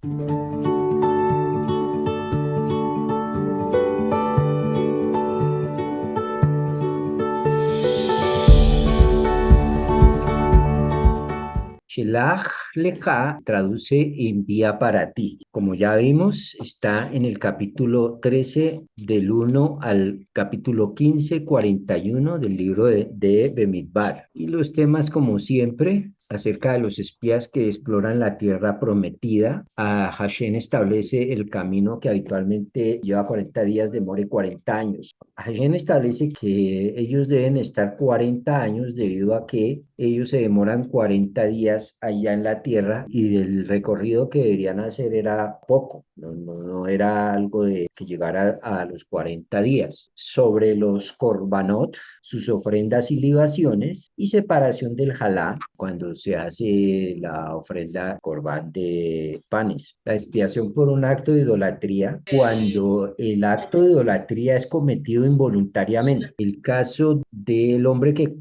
Shelach Leja traduce envía para ti. Como ya vimos, está en el capítulo 13 del 1 al capítulo 15, 41 del libro de Bemidbar. Y los temas, como siempre, acerca de los espías que exploran la tierra prometida. Hashem establece el camino que habitualmente lleva 40 días, demore 40 años. Hashem establece que ellos deben estar 40 años debido a que ellos se demoran 40 días allá en la tierra y el recorrido que deberían hacer era poco, no era algo de que llegara a los 40 días. Sobre los korbanot, sus ofrendas y libaciones y separación del jalá cuando se hace la ofrenda corbán de panes. La expiación por un acto de idolatría cuando el acto de idolatría es cometido involuntariamente. El caso del hombre que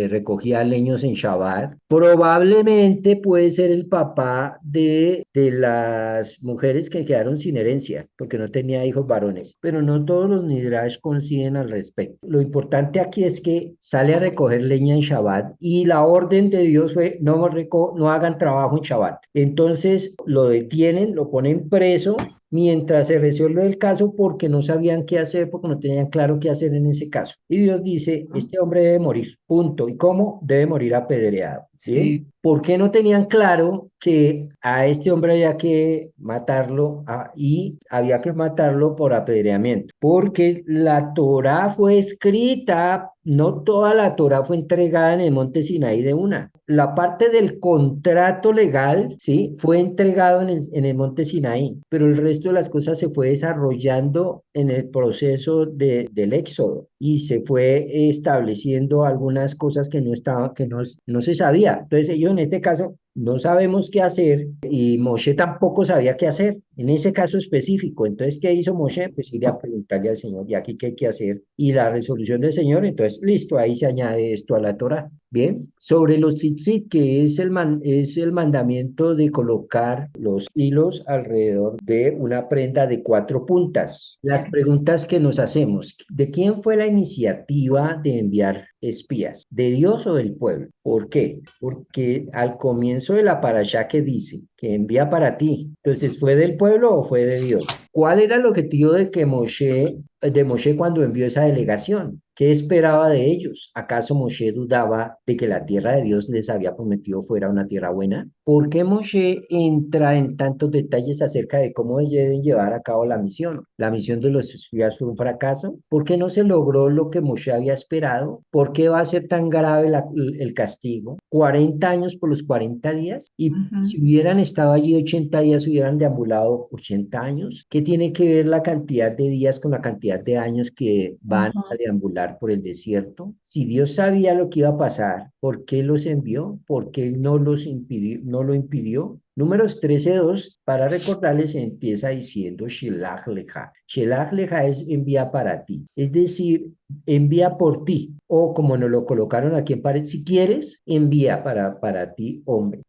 recogía leños en Shabbat probablemente puede ser el papá de las mujeres que quedaron sin herencia porque no tenía hijos varones, pero no todos los Midrash coinciden al respecto. Lo importante aquí es que sale a recoger leña en Shabbat y la orden de Dios fue no hagan trabajo en Shabbat. Entonces lo detienen, lo ponen preso mientras se resuelve el caso porque no sabían qué hacer, porque no tenían claro qué hacer en ese caso. Y Dios dice, este hombre debe morir, punto. ¿Y cómo? Debe morir apedreado. ¿Bien? Sí, ¿Por qué no tenían claro que a este hombre había que matarlo y había que matarlo por apedreamiento? Porque la Torá fue escrita, no toda la Torá fue entregada en el monte Sinaí de una. La parte del contrato legal, ¿sí? Fue entregado en el monte Sinaí, pero el resto de las cosas se fue desarrollando en el proceso del éxodo y se fue estableciendo algunas cosas que no estaban, que no se sabía. Entonces ellos en este caso no sabemos qué hacer y Moshe tampoco sabía qué hacer en ese caso específico. Entonces, ¿qué hizo Moshe? Pues ir a preguntarle al Señor, ¿y aquí qué hay que hacer? Y la resolución del Señor, entonces, listo, ahí se añade esto a la Torah. Bien, sobre los tzitzit, que es el mandamiento de colocar los hilos alrededor de una prenda de 4 puntas. Las preguntas que nos hacemos, ¿de quién fue la iniciativa de enviar espías? ¿De Dios o del pueblo? ¿Por qué? Porque al comienzo de la parashá que dice que envía para ti, entonces, ¿fue del pueblo o fue de Dios? ¿Cuál era el objetivo de Moshe cuando envió esa delegación? ¿Qué esperaba de ellos? ¿Acaso Moshe dudaba de que la tierra de Dios les había prometido fuera una tierra buena? ¿Por qué Moshe entra en tantos detalles acerca de cómo deben llevar a cabo la misión? ¿La misión de los espías fue un fracaso? ¿Por qué no se logró lo que Moshe había esperado? ¿Por qué va a ser tan grave el castigo? 40 años por los 40 días. Y ujú, si hubieran estado allí 80 días, hubieran deambulado 80 años. ¿Qué tiene que ver la cantidad de días con la cantidad de años que van a ujú. deambular por el desierto? Si Dios sabía lo que iba a pasar, ¿por qué los envió? ¿Por qué no lo impidió? Números 13:2, para recordarles, empieza diciendo Shelach Leja. Shelach Leja es envía para ti, es decir, envía por ti, o como nos lo colocaron aquí en pared, si quieres, envía para ti, hombre.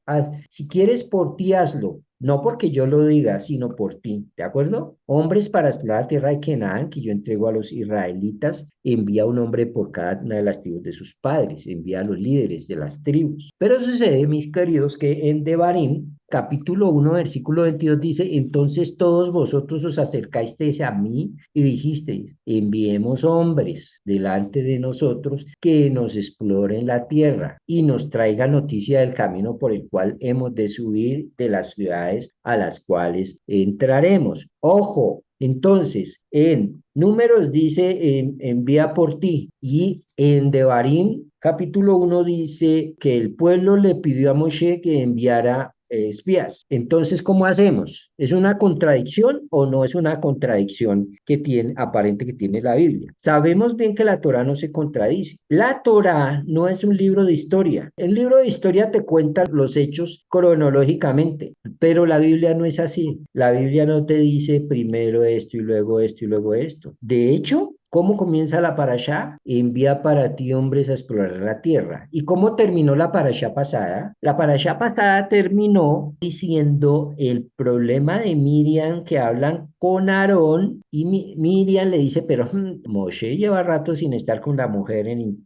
Si quieres por ti, hazlo. No porque yo lo diga, sino por ti, ¿de acuerdo? Hombres para explorar la tierra de Canaán, que yo entrego a los israelitas, envía un hombre por cada una de las tribus de sus padres, envía a los líderes de las tribus. Pero sucede, mis queridos, que en Devarim, capítulo 1, versículo 22 dice, entonces todos vosotros os acercasteis a mí y dijisteis, enviemos hombres delante de nosotros que nos exploren la tierra y nos traigan noticia del camino por el cual hemos de subir de las ciudades a las cuales entraremos. Ojo, entonces, en Números dice envía por ti y en Devarim capítulo 1 dice que el pueblo le pidió a Moshe que enviara espías. Entonces, ¿cómo hacemos? ¿Es una contradicción o no es una contradicción que tiene, aparente que tiene la Biblia? Sabemos bien que la Torah no se contradice. La Torah no es un libro de historia. El libro de historia te cuenta los hechos cronológicamente, pero la Biblia no es así. La Biblia no te dice primero esto y luego esto y luego esto. De hecho, ¿Cómo comienza la parashá? Envía para ti hombres a explorar la tierra. ¿Y cómo terminó la parashá pasada? La parashá pasada terminó diciendo el problema de Miriam que hablan con Aarón y Miriam le dice, pero Moshe lleva rato sin estar con la mujer en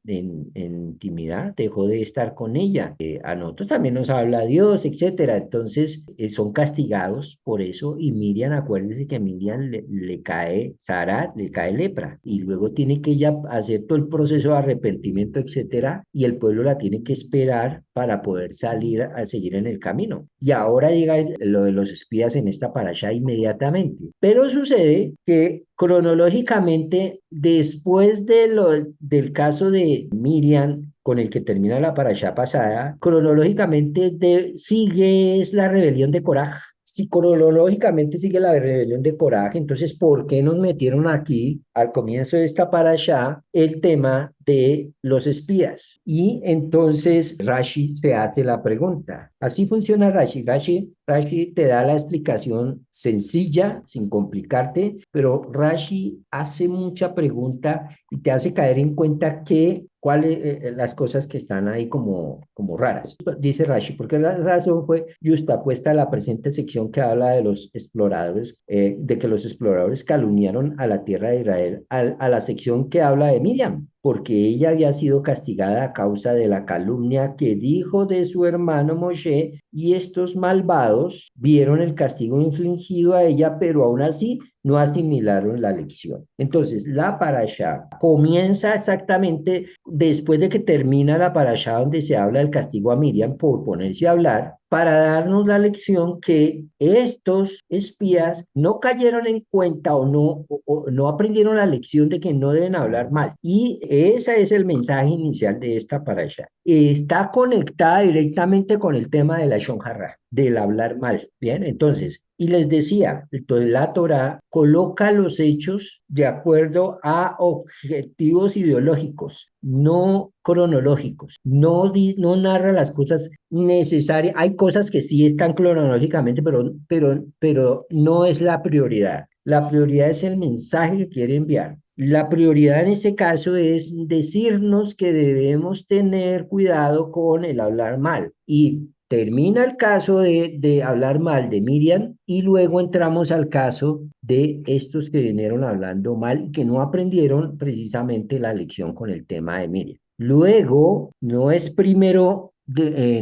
intimidad, dejó de estar con ella. A nosotros también nos habla Dios, etcétera. Entonces son castigados por eso y Miriam, acuérdense que a Miriam le cae Sarat, le cae lepra y luego tiene que ella hacer todo el proceso de arrepentimiento, etcétera, y el pueblo la tiene que esperar para poder salir a seguir en el camino. Y ahora llega lo de los espías en esta parasha inmediatamente. Pero sucede que cronológicamente, después del caso de Miriam, con el que termina la parasha pasada, cronológicamente sigue es la rebelión de Coraj. Si cronológicamente sigue la rebelión de Coraj, entonces, ¿por qué nos metieron aquí al comienzo de esta parasha el tema de los espías? Y entonces Rashi se hace la pregunta. Así funciona Rashi. Rashi te da la explicación sencilla, sin complicarte, pero Rashi hace mucha pregunta y te hace caer en cuenta que cuáles las cosas que están ahí como raras. Dice Rashi, porque la razón fue justapuesta a la presente sección que habla de los exploradores, de que los exploradores calumniaron a la tierra de Israel, a la sección que habla de Miriam, porque ella había sido castigada a causa de la calumnia que dijo de su hermano Moshe, y estos malvados vieron el castigo infligido a ella, pero aún así no asimilaron la lección. Entonces, la parashá comienza exactamente después de que termina la parashá donde se habla del castigo a Miriam por ponerse a hablar, para darnos la lección que estos espías no cayeron en cuenta o no aprendieron la lección de que no deben hablar mal. Y ese es el mensaje inicial de esta parasha. Está conectada directamente con el tema de la Shon Harra, del hablar mal. Bien, entonces, y les decía, entonces la Torá coloca los hechos de acuerdo a objetivos ideológicos, no cronológicos, no narra las cosas necesarias. Hay cosas que sí están cronológicamente, pero no es la prioridad. La prioridad es el mensaje que quiere enviar. La prioridad en este caso es decirnos que debemos tener cuidado con el hablar mal. Y termina el caso de hablar mal de Miriam y luego entramos al caso de estos que vinieron hablando mal y que no aprendieron precisamente la lección con el tema de Miriam. Luego, no es primero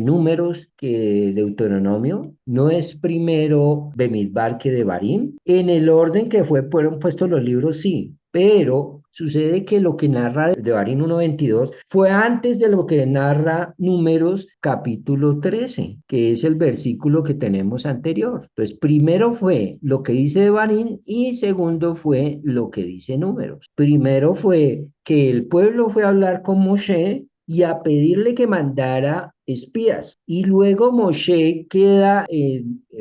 números que Deuteronomio, no es primero Bemidbar que Devarim. En el orden que fueron puestos los libros, sí, pero sucede que lo que narra Devarim 1:22 fue antes de lo que narra Números capítulo 13, que es el versículo que tenemos anterior. Entonces, primero fue lo que dice Devarim y segundo fue lo que dice Números. Primero fue que el pueblo fue a hablar con Moshe y a pedirle que mandara espías. Y luego Moshe queda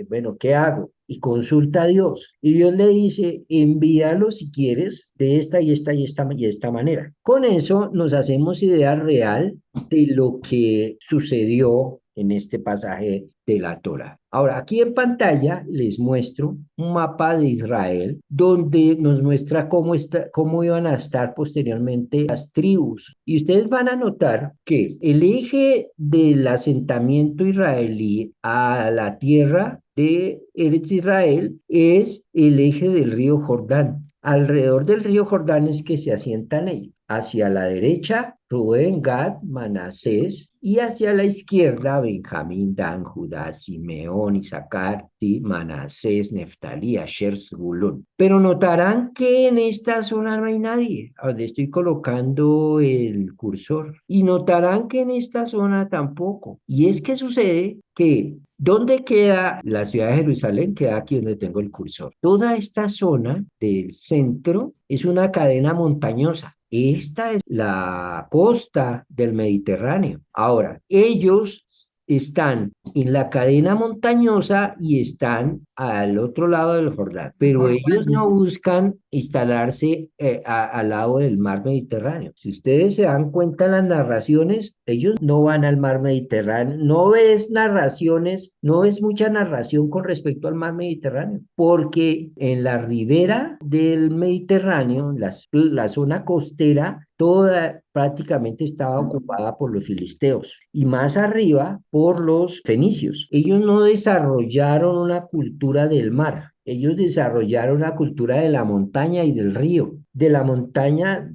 bueno, ¿qué hago? Y consulta a Dios. Y Dios le dice, envíalo si quieres de esta y esta y esta manera. Con eso nos hacemos idea real de lo que sucedió en este pasaje de la Torá. Ahora, aquí en pantalla les muestro un mapa de Israel donde nos muestra cómo iban a estar posteriormente las tribus. Y ustedes van a notar que el eje del asentamiento israelí a la tierra de Eretz Israel es el eje del río Jordán. Alrededor del río Jordán es que se asientan ellos. Hacia la derecha, Rubén, Gad, Manasés, y hacia la izquierda, Benjamín, Dan, Judá, Simeón, Isaacar, sí, Manasés, Neftalí, Asher, Zebulón. Pero notarán que en esta zona no hay nadie, a donde estoy colocando el cursor. Y notarán que en esta zona tampoco. Y es que sucede que ¿dónde queda la ciudad de Jerusalén? Queda aquí donde tengo el cursor. Toda esta zona del centro es una cadena montañosa. Esta es la costa del Mediterráneo. Ahora, ellos están en la cadena montañosa y están al otro lado del Jordán, pero ellos no buscan instalarse al lado del mar Mediterráneo. Si ustedes se dan cuenta en las narraciones, ellos no van al mar Mediterráneo, no ves narraciones, no ves mucha narración con respecto al mar Mediterráneo, porque en la ribera del Mediterráneo, la zona costera, toda prácticamente estaba ocupada por los filisteos y más arriba por los fenicios. Ellos no desarrollaron una cultura del mar, ellos desarrollaron una cultura de la montaña y del río. De la montaña,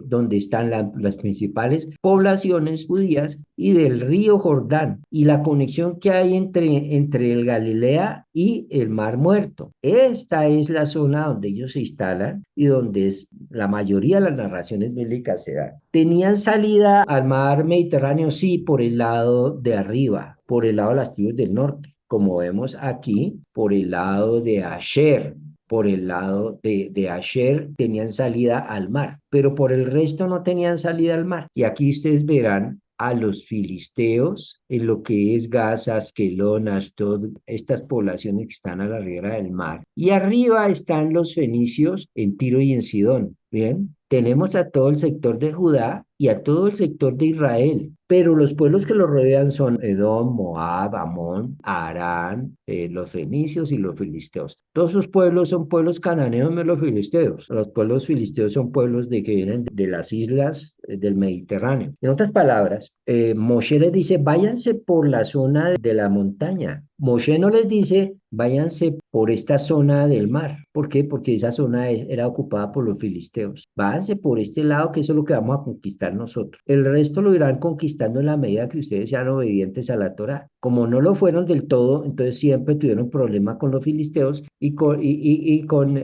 donde están las principales poblaciones judías, y del río Jordán, y la conexión que hay entre el Galilea y el Mar Muerto. Esta es la zona donde ellos se instalan y donde la mayoría de las narraciones bíblicas se dan. ¿Tenían salida al mar Mediterráneo? Sí, por el lado de arriba, por el lado de las tribus del norte, como vemos aquí, por el lado de Asher. Por el lado de Asher tenían salida al mar, pero por el resto no tenían salida al mar. Y aquí ustedes verán a los filisteos en lo que es Gaza, Askelón, Ashdod, estas poblaciones que están a la ribera del mar. Y arriba están los fenicios en Tiro y en Sidón. Bien, tenemos a todo el sector de Judá y a todo el sector de Israel, pero los pueblos que lo rodean son Edom, Moab, Amón, Arán, los fenicios y los filisteos. Todos esos pueblos son pueblos cananeos, no los filisteos. Los pueblos filisteos son pueblos que vienen de las islas del Mediterráneo. En otras palabras, Moshe les dice, váyanse por la zona de la montaña. Moshe no les dice, váyanse por esta zona del mar. ¿Por qué? Porque esa zona era ocupada por los filisteos. Váyanse por este lado, que eso es lo que vamos a conquistar nosotros. El resto lo irán conquistando en la medida que ustedes sean obedientes a la Torá. Como no lo fueron del todo, entonces siempre tuvieron problemas con los filisteos y con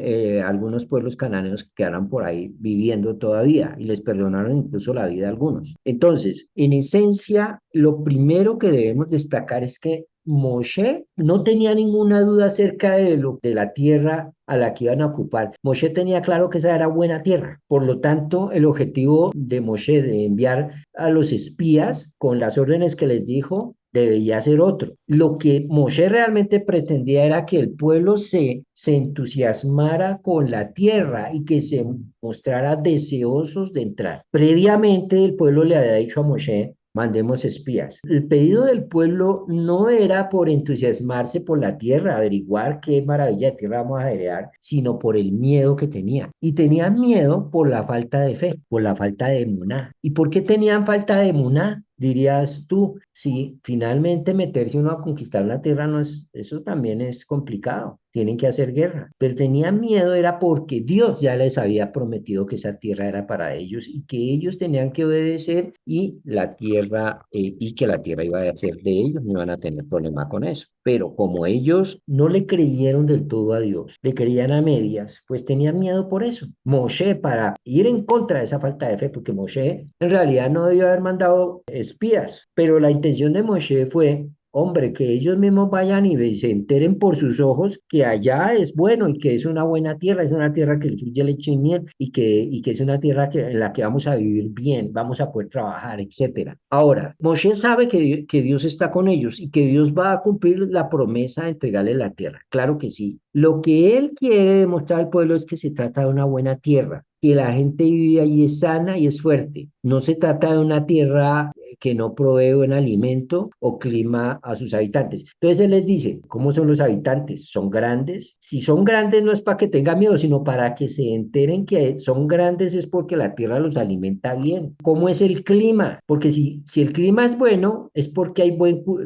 algunos pueblos cananeos que quedaron por ahí viviendo todavía y les perdonaron incluso la vida a algunos. Entonces, en esencia, lo primero que debemos destacar es que Moshe no tenía ninguna duda acerca de la tierra a la que iban a ocupar. Moshe tenía claro que esa era buena tierra. Por lo tanto, el objetivo de Moshe de enviar a los espías con las órdenes que les dijo debería ser otro. Lo que Moshe realmente pretendía era que el pueblo se entusiasmara con la tierra y que se mostrara deseosos de entrar. Previamente, el pueblo le había dicho a Moshe, mandemos espías. El pedido del pueblo no era por entusiasmarse por la tierra, averiguar qué maravilla de tierra vamos a heredar, sino por el miedo que tenía. Y tenían miedo por la falta de fe, por la falta de emuná. ¿Y por qué tenían falta de emuná? Dirías tú, si finalmente meterse uno a conquistar una tierra no es, eso también es complicado, tienen que hacer guerra, pero tenían miedo era porque Dios ya les había prometido que esa tierra era para ellos y que ellos tenían que obedecer y la tierra, y que la tierra iba a ser de ellos, no iban a tener problema con eso. Pero como ellos no le creyeron del todo a Dios, le creían a medias, pues tenían miedo por eso. Moshe, para ir en contra de esa falta de fe, porque Moshe en realidad no debió haber mandado espías, pero la intención de Moshe fue, hombre, que ellos mismos vayan y se enteren por sus ojos que allá es bueno y que es una buena tierra, es una tierra que fluye leche y miel y que es una tierra en la que vamos a vivir bien, vamos a poder trabajar, etcétera. Ahora, Moshe sabe que Dios está con ellos y que Dios va a cumplir la promesa de entregarle la tierra. Claro que sí. Lo que él quiere demostrar al pueblo es que se trata de una buena tierra, que la gente vive allí es sana y es fuerte. No se trata de una tierra que no provee buen alimento o clima a sus habitantes. Entonces él les dice, ¿cómo son los habitantes? ¿Son grandes? Si son grandes no es para que tengan miedo, sino para que se enteren que son grandes es porque la tierra los alimenta bien. ¿Cómo es el clima? Porque si el clima es bueno, es porque hay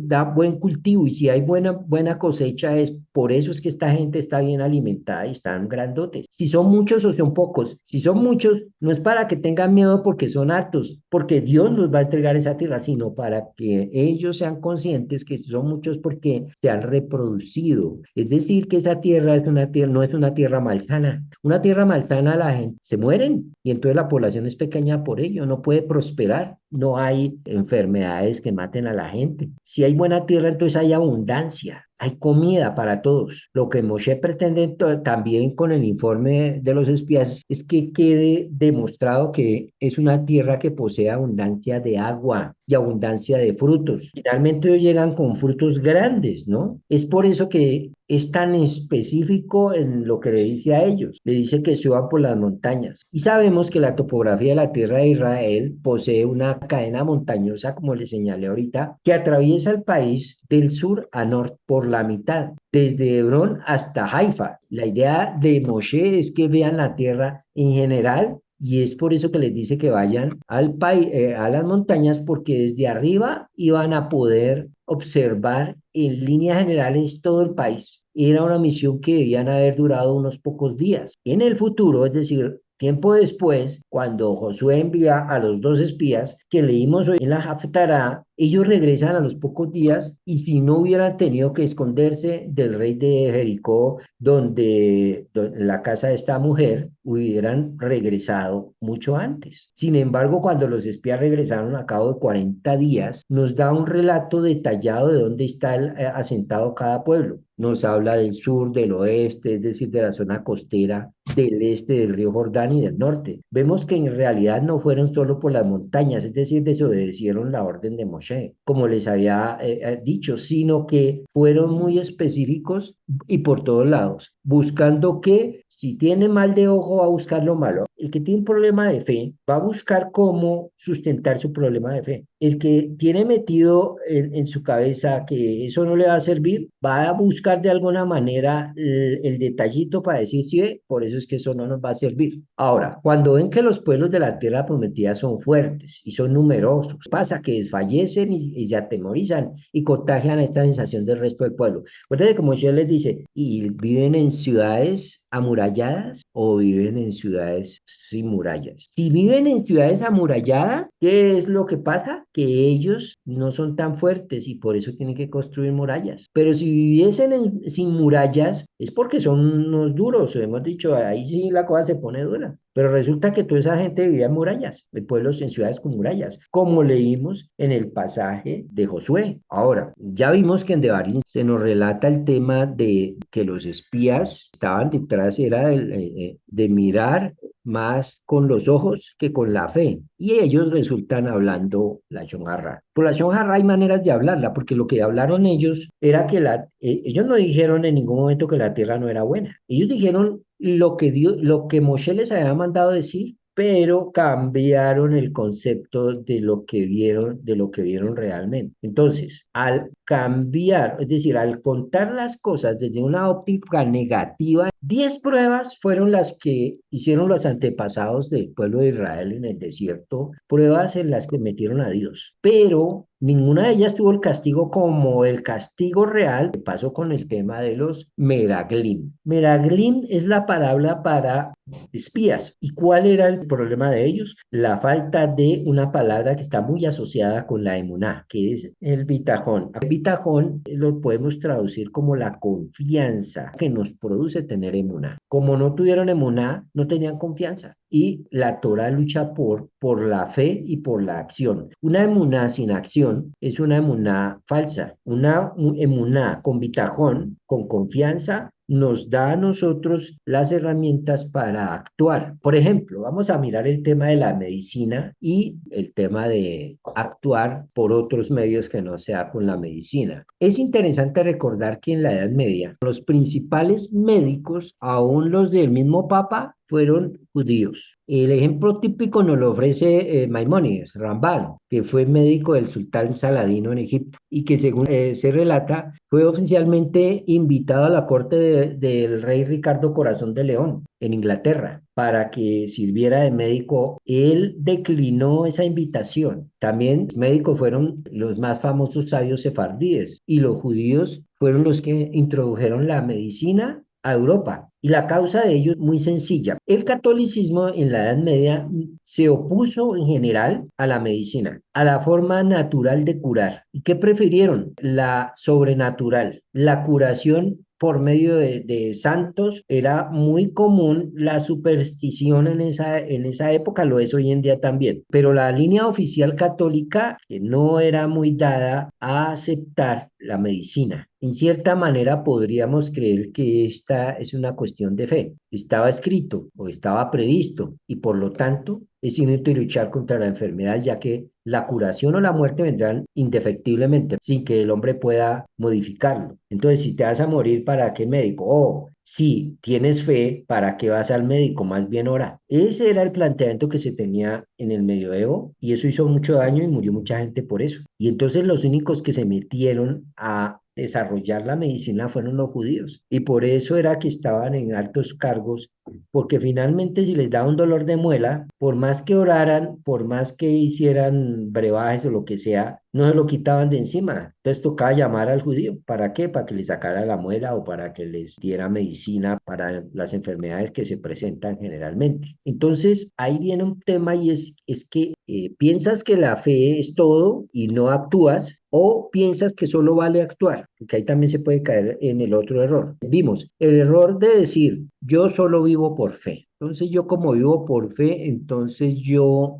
da buen cultivo y si hay buena cosecha es por eso es que esta gente está bien alimentada y están grandotes. Si son muchos o son pocos, si son muchos, no es para que tengan miedo porque son hartos, porque Dios nos va a entregar esa tierra, sino para que ellos sean conscientes que son muchos porque se han reproducido. Es decir, que esa tierra es una tierra, no es una tierra malsana. Una tierra malsana la gente se mueren y entonces la población es pequeña por ello, no puede prosperar, no hay enfermedades que maten a la gente. Si hay buena tierra, entonces hay abundancia. hay comida para todos. Lo que Moshe pretende también con el informe de los espías es que quede demostrado que es una tierra que posee abundancia de agua y abundancia de frutos. Finalmente ellos llegan con frutos grandes, ¿no? Es por eso que es tan específico en lo que le dice a ellos. Le dice que suban por las montañas. Y sabemos que la topografía de la tierra de Israel posee una cadena montañosa, como le señalé ahorita, que atraviesa el país del sur a norte por la mitad, desde Hebrón hasta Haifa. La idea de Moshe es que vean la tierra en general y es por eso que les dice que vayan al país, a las montañas, porque desde arriba iban a poder observar en líneas generales todo el país. Era una misión que debían haber durado unos pocos días. En el futuro, es decir, tiempo después, cuando Josué envía a los dos espías que leímos hoy en la Haftará, ellos regresan a los pocos días y si no hubieran tenido que esconderse del rey de Jericó, en la casa de esta mujer, hubieran regresado mucho antes. Sin embargo, cuando los espías regresaron a cabo de 40 días, nos da un relato detallado de dónde está asentado cada pueblo. Nos habla del sur, del oeste, es decir, de la zona costera, del este, del río Jordán y del norte. Vemos que en realidad no fueron solo por las montañas, es decir, desobedecieron la orden de Moshe, como les había dicho, sino que fueron muy específicos y por todos lados, buscando que si tiene mal de ojo va a buscar lo malo. El que tiene un problema de fe va a buscar cómo sustentar su problema de fe. El que tiene metido en su cabeza que eso no le va a servir, va a buscar de alguna manera el detallito para decir, sí, por eso es que eso no nos va a servir. Ahora, cuando ven que los pueblos de la tierra prometida son fuertes y son numerosos, pasa que desfallecen y se atemorizan y contagian esta sensación del resto del pueblo. Acuérdense como yo les dice, ¿y viven en ciudades amuralladas o viven en ciudades sin murallas? Si viven en ciudades amuralladas, ¿qué es lo que pasa? Que ellos no son tan fuertes y por eso tienen que construir murallas. Pero si viviesen sin murallas, es porque son unos duros, hemos dicho, ahí sí la cosa se pone dura. Pero resulta que toda esa gente vivía en murallas, en pueblos, en ciudades con murallas, como leímos en el pasaje de Josué. Ahora, ya vimos que en Devarim se nos relata el tema de que los espías estaban detrás, era de mirar más con los ojos que con la fe. Y ellos resultan hablando la Shonjarra. Por la Shonjarra hay maneras de hablarla, porque lo que hablaron ellos era que ellos no dijeron en ningún momento que la tierra no era buena. Ellos dijeron lo que Moshe les había mandado decir, pero cambiaron el concepto de lo que vieron realmente. Entonces, al cambiar, es decir, al contar las cosas desde una óptica negativa, 10 pruebas fueron las que hicieron los antepasados del pueblo de Israel en el desierto, pruebas en las que metieron a Dios, pero ninguna de ellas tuvo el castigo como el castigo real que pasó con el tema de los Meraglim. Meraglim es la palabra para espías. ¿Y cuál era el problema de ellos? La falta de una palabra que está muy asociada con la emuná, que es el bitajón. El bitajón lo podemos traducir como la confianza que nos produce tener emuná. Como no tuvieron emuná, no tenían confianza. Y la Torah lucha por la fe y por la acción. Una emuná sin acción es una emuná falsa. Una emuná con bitajón, con confianza, nos da a nosotros las herramientas para actuar. Por ejemplo, vamos a mirar el tema de la medicina y el tema de actuar por otros medios que no sea con la medicina. Es interesante recordar que en la Edad Media los principales médicos, aún los del mismo Papa, fueron judíos. El ejemplo típico nos lo ofrece Maimónides, Rambán, que fue médico del sultán Saladino en Egipto y que según se relata fue oficialmente invitado a la corte del rey Ricardo Corazón de León en Inglaterra para que sirviera de médico. Él declinó esa invitación. También los médicos fueron los más famosos sabios sefardíes y los judíos fueron los que introdujeron la medicina a Europa. Y la causa de ello es muy sencilla. El catolicismo en la Edad Media se opuso en general a la medicina, a la forma natural de curar. ¿Y qué prefirieron? La sobrenatural, la curación por medio de santos. Era muy común la superstición en esa época, lo es hoy en día también, pero la línea oficial católica no era muy dada a aceptar la medicina. En cierta manera podríamos creer que esta es una cuestión de fe. Estaba escrito o estaba previsto y por lo tanto es inútil luchar contra la enfermedad, ya que la curación o la muerte vendrán indefectiblemente sin que el hombre pueda modificarlo. Entonces, si te vas a morir, ¿para qué médico? O si tienes fe, ¿para qué vas al médico? Más bien ora. Ese era el planteamiento que se tenía en el medioevo y eso hizo mucho daño y murió mucha gente por eso. Y entonces los únicos que se metieron a desarrollar la medicina fueron los judíos. Y por eso era que estaban en altos cargos, porque finalmente si les daba un dolor de muela, por más que oraran, por más que hicieran brebajes o lo que sea, no se lo quitaban de encima. Entonces tocaba llamar al judío. ¿Para qué? Para que le sacara la muela o para que les diera medicina para las enfermedades que se presentan generalmente. Entonces ahí viene un tema y es que piensas que la fe es todo y no actúas. O piensas que solo vale actuar, porque ahí también se puede caer en el otro error. Vimos el error de decir, yo solo vivo por fe. Entonces yo como vivo por fe, entonces yo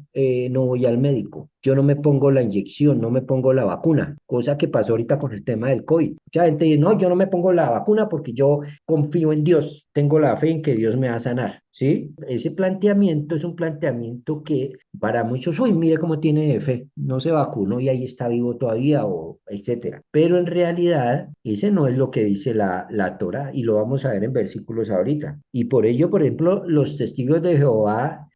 no voy al médico, yo no me pongo la inyección, no me pongo la vacuna, cosa que pasó ahorita con el tema del COVID. Mucha gente dice, no, yo no me pongo la vacuna porque yo confío en Dios, tengo la fe en que Dios me va a sanar, ¿sí? Ese planteamiento es un planteamiento que para muchos, uy, mire cómo tiene de fe, no se vacunó y ahí está vivo todavía, o etcétera. Pero en realidad, ese no es lo que dice la Torá y lo vamos a ver en versículos ahorita. Y por ello, por ejemplo, los testigos de Jehová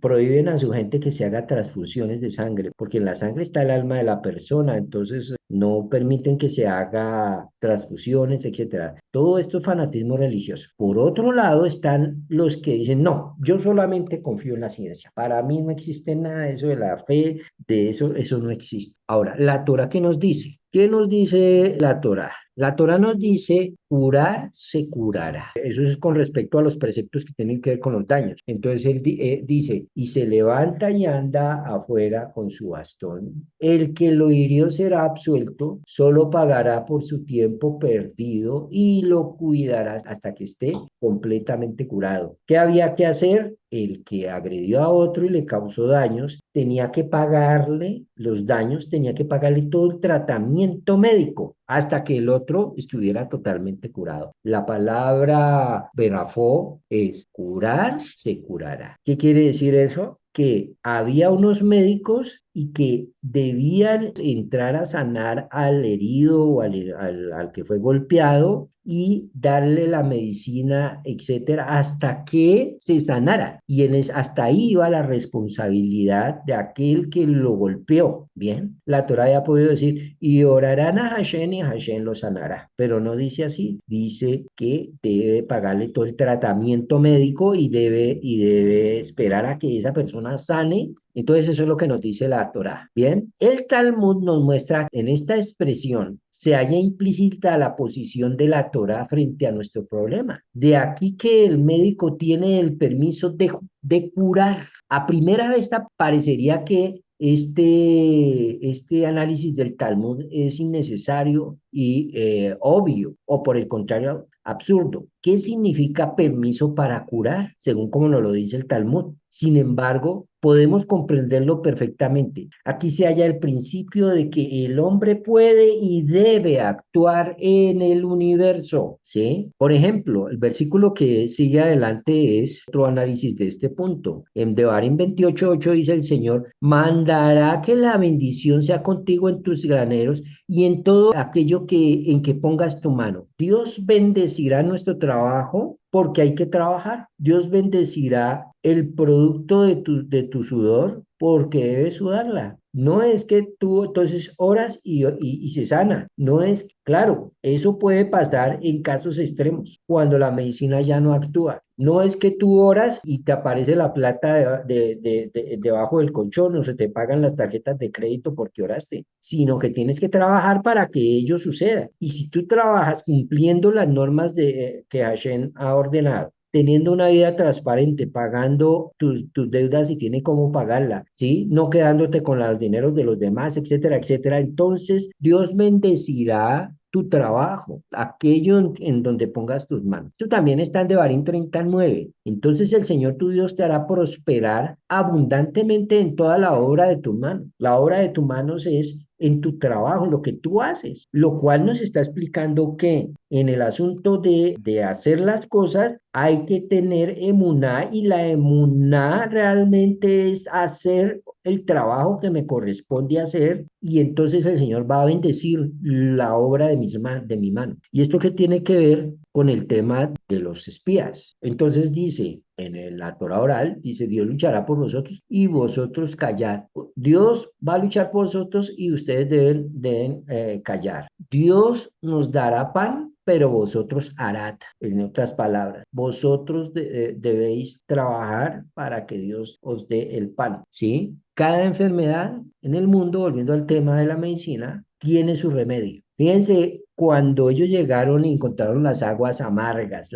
prohíben a su gente que se haga transfusiones de sangre, porque en la sangre está el alma de la persona, entonces no permiten que se haga transfusiones, etcétera. Todo esto es fanatismo religioso. Por otro lado están los que dicen, no, yo solamente confío en la ciencia. Para mí no existe nada de eso de la fe, de eso, eso no existe. Ahora, la Torah, ¿qué nos dice? ¿Qué nos dice la Torah? La Torah nos dice, curar se curará. Eso es con respecto a los preceptos que tienen que ver con los daños. Entonces él dice, y se levanta y anda afuera con su bastón. El que lo hirió será absuelto, solo pagará por su tiempo perdido y lo cuidará hasta que esté completamente curado. ¿Qué había que hacer? El que agredió a otro y le causó daños, tenía que pagarle los daños, tenía que pagarle todo el tratamiento médico hasta que el otro estuviera totalmente curado. La palabra verafó es curar, se curará. ¿Qué quiere decir eso? Que había unos médicos y que debían entrar a sanar al herido o al que fue golpeado y darle la medicina, etcétera, hasta que se sanara. Y hasta ahí iba la responsabilidad de aquel que lo golpeó. Bien, la Torah ya ha podido decir, y orarán a Hashem y Hashem lo sanará. Pero no dice así, dice que debe pagarle todo el tratamiento médico y debe esperar a que esa persona sane. Entonces eso es lo que nos dice la Torá. Bien, el Talmud nos muestra en esta expresión se halla implícita la posición de la Torá frente a nuestro problema. De aquí que el médico tiene el permiso de curar. A primera vista parecería que este análisis del Talmud es innecesario y obvio, o por el contrario, absurdo. ¿Qué significa permiso para curar? Según como nos lo dice el Talmud. Sin embargo, podemos comprenderlo perfectamente. Aquí se halla el principio de que el hombre puede y debe actuar en el universo, ¿sí? Por ejemplo, el versículo que sigue adelante es otro análisis de este punto. En Devarim 28:8 dice el Señor, mandará que la bendición sea contigo en tus graneros y en todo aquello en que pongas tu mano. Dios bendecirá nuestro trabajo porque hay que trabajar. Dios bendecirá el producto de tu sudor porque debes sudarla. No es que tú entonces oras y se sana. No es, claro, eso puede pasar en casos extremos, cuando la medicina ya no actúa. No es que tú oras y te aparece la plata debajo del colchón o se te pagan las tarjetas de crédito porque oraste, sino que tienes que trabajar para que ello suceda. Y si tú trabajas cumpliendo las normas que Hashem ha ordenado, teniendo una vida transparente, pagando tus deudas y tiene cómo pagarla, ¿sí? No quedándote con los dineros de los demás, etcétera, etcétera. Entonces, Dios bendecirá tu trabajo, aquello en donde pongas tus manos. Esto también está en Devarim 39. Entonces el Señor tu Dios te hará prosperar abundantemente en toda la obra de tu mano. La obra de tus manos es en tu trabajo, en lo que tú haces, lo cual nos está explicando que en el asunto de hacer las cosas hay que tener emuná y la emuná realmente es hacer el trabajo que me corresponde hacer y entonces el Señor va a bendecir la obra de mi mano. ¿Y esto qué tiene que ver con el tema de los espías? Entonces dice, la Torah oral, dice, Dios luchará por vosotros y vosotros callad. Dios va a luchar por vosotros y ustedes deben callar. Dios nos dará pan, pero vosotros harad. En otras palabras, vosotros debéis trabajar para que Dios os dé el pan, ¿sí? Cada enfermedad en el mundo, volviendo al tema de la medicina, tiene su remedio. Fíjense, cuando ellos llegaron y encontraron las aguas amargas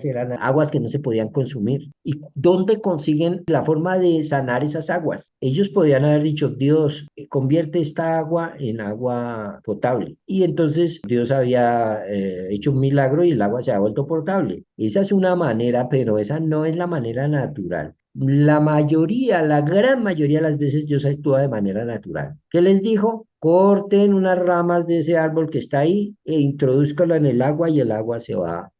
eran aguas que no se podían consumir. ¿Y dónde consiguen la forma de sanar esas aguas? Ellos podían haber dicho, Dios, convierte esta agua en agua potable. Y entonces Dios había hecho un milagro y el agua se ha vuelto potable. Esa es una manera, pero esa no es la manera natural. La mayoría, la gran mayoría de las veces Dios actúa de manera natural. ¿Qué les dijo? Corten unas ramas de ese árbol que está ahí e introduzcanlo en el agua y el agua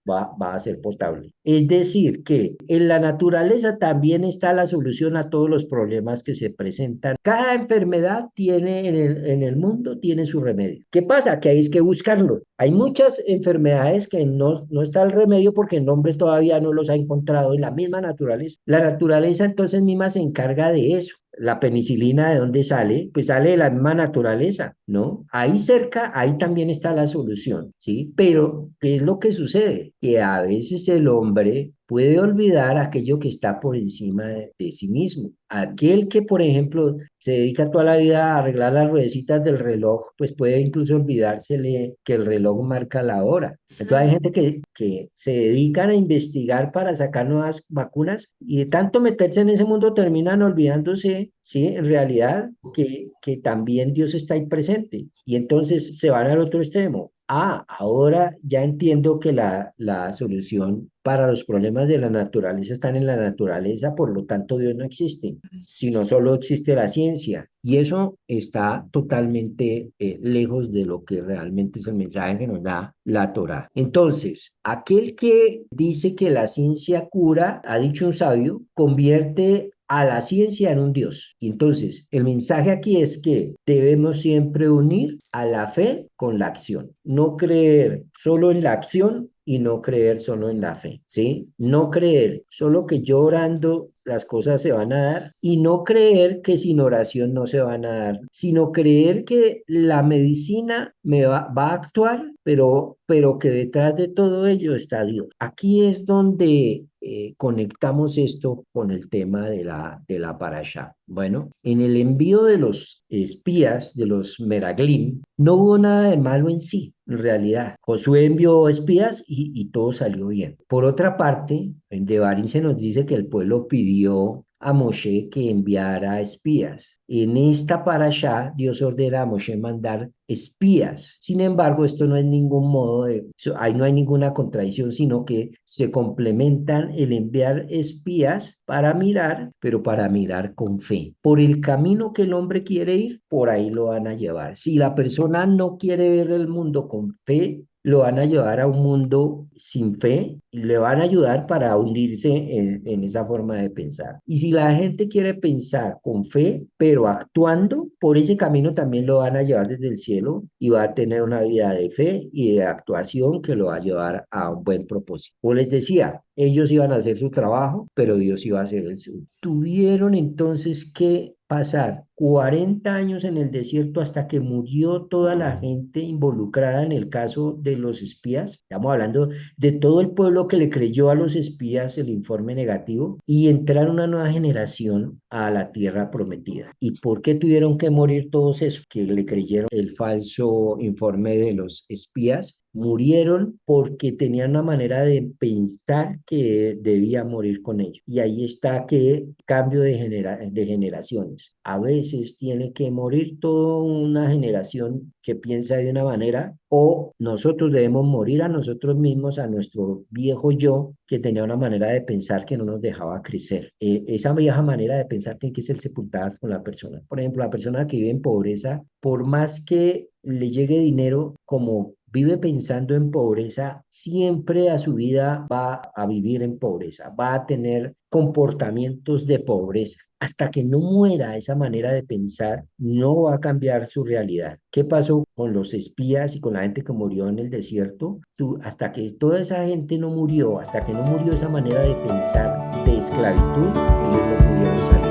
va a ser potable. Es decir, que en la naturaleza también está la solución a todos los problemas que se presentan. Cada enfermedad tiene en el mundo tiene su remedio. ¿Qué pasa? Que hay que buscarlo. Hay muchas enfermedades que no está el remedio porque el hombre todavía no los ha encontrado en la misma naturaleza. La naturaleza entonces misma se encarga de eso. La penicilina, ¿de dónde sale? Pues sale de la misma naturaleza, ¿no? Ahí cerca, ahí también está la solución, ¿sí? Pero, ¿qué es lo que sucede? Que a veces el hombre puede olvidar aquello que está por encima de sí mismo. Aquel que, por ejemplo, se dedica toda la vida a arreglar las ruedecitas del reloj, pues puede incluso olvidársele que el reloj marca la hora. Entonces hay gente que se dedican a investigar para sacar nuevas vacunas y de tanto meterse en ese mundo terminan olvidándose, ¿sí? En realidad que también Dios está ahí presente. Y entonces se van al otro extremo. Ahora ya entiendo que la solución para los problemas de la naturaleza están en la naturaleza, por lo tanto Dios no existe, sino solo existe la ciencia. Y eso está totalmente lejos de lo que realmente es el mensaje que nos da la Torá. Entonces, aquel que dice que la ciencia cura, ha dicho un sabio, convierte a la ciencia en un Dios. Y entonces, el mensaje aquí es que debemos siempre unir a la fe con la acción. No creer solo en la acción y no creer solo en la fe, ¿sí? No creer solo que yo orando las cosas se van a dar y no creer que sin oración no se van a dar, sino creer que la medicina va a actuar, pero que detrás de todo ello está Dios. Aquí es donde conectamos esto con el tema de la parashá. Bueno, en el envío de los espías, de los Meraglim, no hubo nada de malo en sí, en realidad. Josué envió espías y todo salió bien. Por otra parte, en Devarim se nos dice que el pueblo pidió a Moshe que enviara espías. En esta parashá, Dios ordena a Moshe mandar espías. Sin embargo, esto no es ningún modo ahí no hay ninguna contradicción, sino que se complementan el enviar espías para mirar, pero para mirar con fe. Por el camino que el hombre quiere ir, por ahí lo van a llevar. Si la persona no quiere ver el mundo con fe, lo van a llevar a un mundo sin fe y le van a ayudar para hundirse en esa forma de pensar. Y si la gente quiere pensar con fe, pero actuando, por ese camino también lo van a llevar desde el cielo y va a tener una vida de fe y de actuación que lo va a llevar a un buen propósito. Como les decía, ellos iban a hacer su trabajo, pero Dios iba a hacer el suyo. Tuvieron entonces que pasar 40 años en el desierto hasta que murió toda la gente involucrada en el caso de los espías. Estamos hablando de todo el pueblo que le creyó a los espías el informe negativo y entrar una nueva generación a la tierra prometida. ¿Y por qué tuvieron que morir todos esos que le creyeron el falso informe de los espías? Murieron porque tenían una manera de pensar que debía morir con ellos. Y ahí está que cambio de generaciones. A veces tiene que morir toda una generación que piensa de una manera o nosotros debemos morir a nosotros mismos, a nuestro viejo yo que tenía una manera de pensar que no nos dejaba crecer. Esa vieja manera de pensar tiene que ser sepultada con la persona. Por ejemplo, la persona que vive en pobreza, por más que le llegue dinero, como vive pensando en pobreza, siempre a su vida va a vivir en pobreza, va a tener comportamientos de pobreza. Hasta que no muera esa manera de pensar, no va a cambiar su realidad. ¿Qué pasó con los espías y con la gente que murió en el desierto? Hasta que toda esa gente no murió, hasta que no murió esa manera de pensar de esclavitud, ellos no pudieron salir.